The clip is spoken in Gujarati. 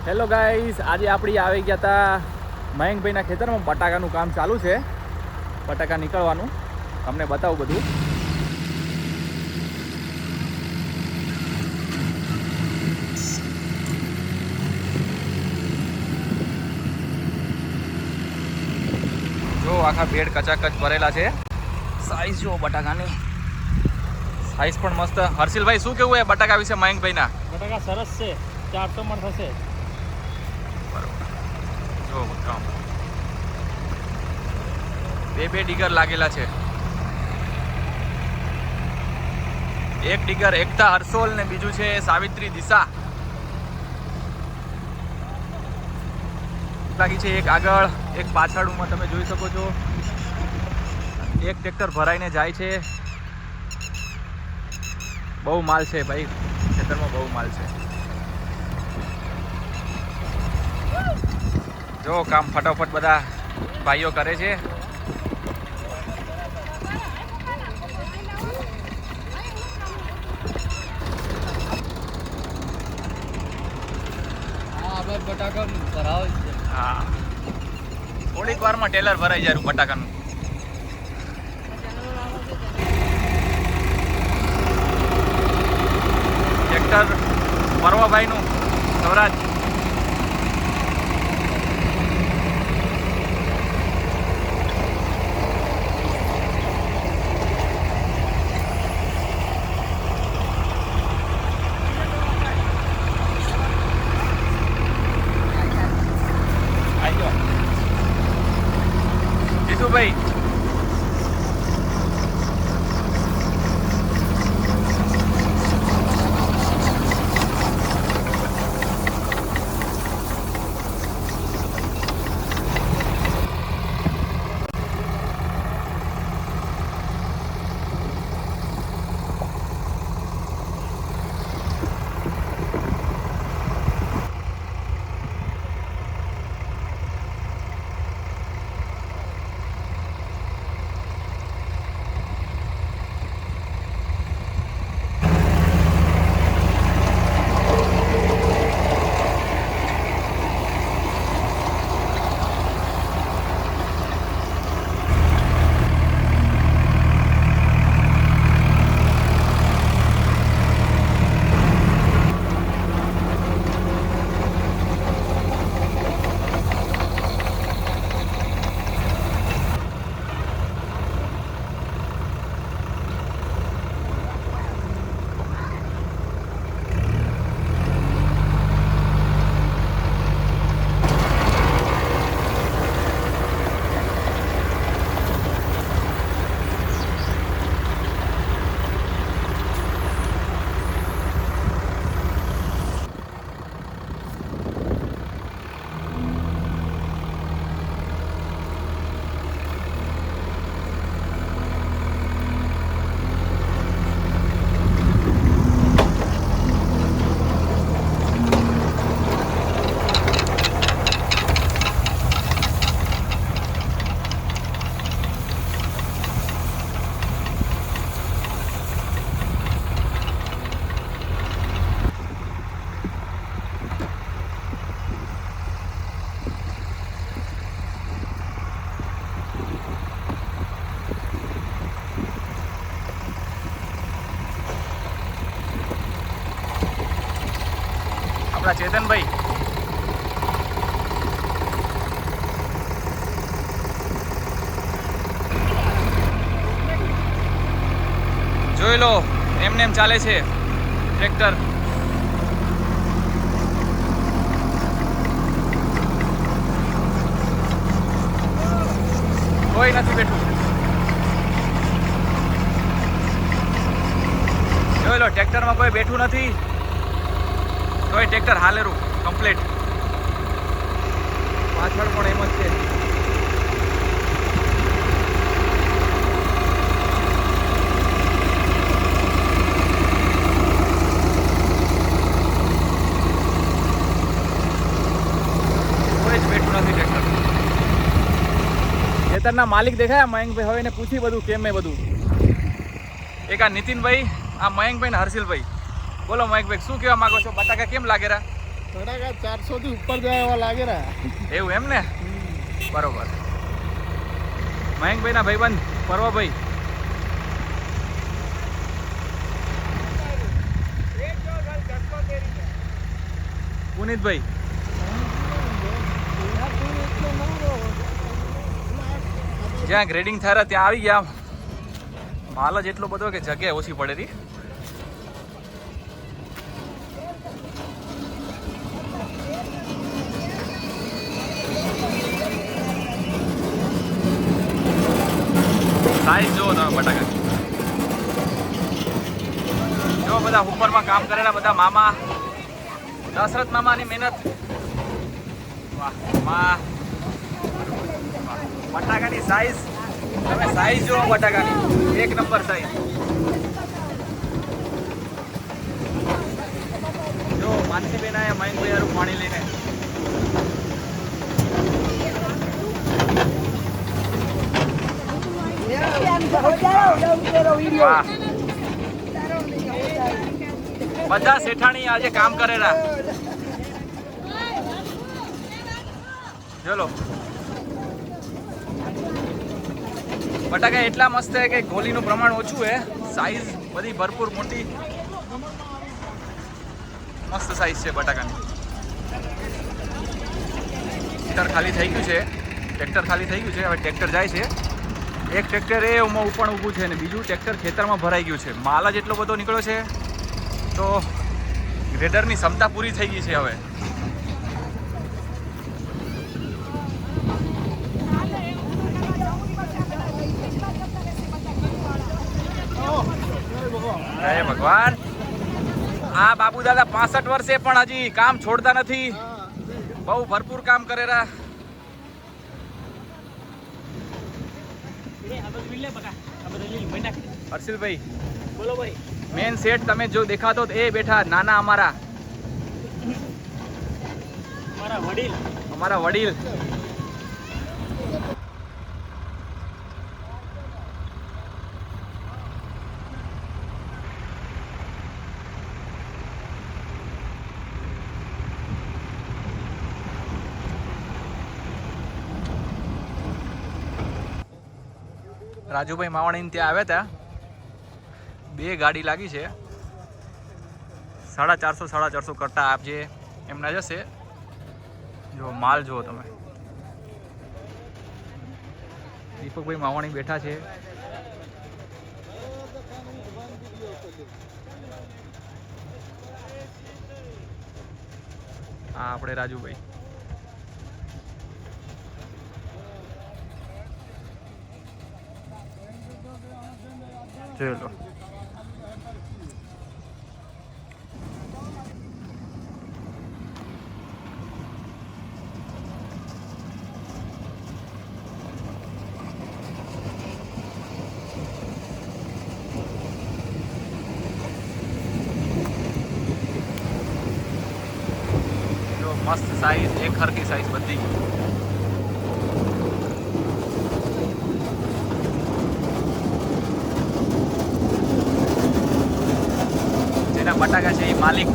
હેલો ગાઈસ, આજે આપણી આવી ગયા હતા મયંકભાઈના ખેતરમાં. બટાકાનું કામ ચાલુ છે, બટાકા નીકળવાનું. તમને બતાવું બધું. જો આખા બેડ કચાકચ ભરેલા છે. સાઈઝ જો બટાકાની, સાઈઝ પણ મસ્ત. હર્ષિલભાઈ શું કેવું એ બટાકા વિશે મયંકભાઈના? બટાકા સરસ છે, 400 મણ થશે. જો કામ બે ડીગર લાગેલા છે. એક ડીગર એકતા હર્ષોલ ને બીજું છે સાવિત્રી દિશા લાગી છે. એક આગળ એક પાછળમાં તમે જોઈ શકો છો. એક ટ્રેક્ટર ભરાઈને જાય છે. બહુ માલ છે ભાઈ, ખેતરમાં બહુ માલ છે. જો કામ ફટાફટ બધા ભાઈઓ કરે છે. બટાકા ભરાવ છે. હા, થોડીક વારમાં ટેલર ભરાઈ જાય બટાકાનું. ટ્રેક્ટર પરવાભાઈનું સ્વરાજ. ભાઈ આપણા ચેતનભાઈ જોઈ લો, એમને એમ ચાલે છે ટ્રેક્ટર. કોઈ નથી બેઠું. જોઈ લો, ટ્રેક્ટરમાં કોઈ બેઠું નથી. તોય ટ્રેક્ટર હાલેરું કમ્પ્લીટ. પાછળ પણ એમ જ છે. કોઈ જ બેઠું નથી ટ્રેક્ટર. ખેતરના માલિક દેખાયા મયંકભાઈ. હવે એને પૂછી બધું કેમ એ બધું. એક આ નીતિનભાઈ, આ મયંકભાઈ ને હર્ષિલભાઈ. બોલો મયંકભાઈ, શું કહેવા માંગો છો? બટાકા કેમ લાગેરા? બટાકા 400 થી ઉપર જાય એવા લાગે રહ્યા. એવું એમ ને? બરોબર. મયંકભાઈ ના ભાઈબંધ પરવાભાઈ. પુનિતભાઈ જ્યાં ગ્રેડિંગ થાય ત્યાં આવી ગયા. માલ જ એટલો બધો કે જગ્યા ઓછી પડે હતી. સાઈઝ જુઓ તમે બટાકા. જો બધા ઉપરમાં કામ કરેલા બધા મામા, દશરથ મામાની મહેનત. વાહ વાહ. બટાકાની સાઈઝ તમે સાઈઝ જુઓ બટાકાની, એક નંબર સાઈઝ. જો માનસીબેન આયા મયંકભાઈ હારું પાણી લઈને. વાહ. બધા શેઠાણી આજે કામ કરેલા. ચલો બટાકા એટલા મસ્ત છે કે ગોલીનું પ્રમાણ ઓછું છે, સાઈઝ બધી ભરપૂર મોટી મસ્ત સાઈઝ છે બટાકાની. ટ્રેક્ટર ખાલી થઈ ગયું છે, ટ્રેક્ટર ખાલી થઈ ગયું છે. હવે ટ્રેક્ટર જાય છે. એક ટ્રેક્ટર એ ઉપર ઊભું છે ને બીજું ટ્રેક્ટર ખેતરમાં ભરાઈ ગયું છે. માલ જ એટલો બધો નીકળ્યો છે તો ગ્રેડરની ક્ષમતા પૂરી થઈ ગઈ છે. હવે હે ભગવાન. આ બાબુ દાદા 65 વર્ષે પણ હજી કામ છોડતા નથી. બહુ ભરપૂર કામ કરેલા. હર્ષિલભાઈ બોલો ભાઈ. મેન સેટ તમે જો દેખાતો તો એ બેઠા નાના અમારા વડીલ. રાજુભાઈ માવાણીને ત્યાં આવ્યા હતા. 2 ગાડી લાગી છે. 450 કરતા આપજે એમના જશે. જો માલ જુઓ તમે. દીપકભાઈ માવાણી બેઠા છે. હા આપણે રાજુભાઈ. ચલો જો મસ્ત સાઈઝ, એક હરકી સાઈઝ બધી. જેના બટાકા છે એ માલિક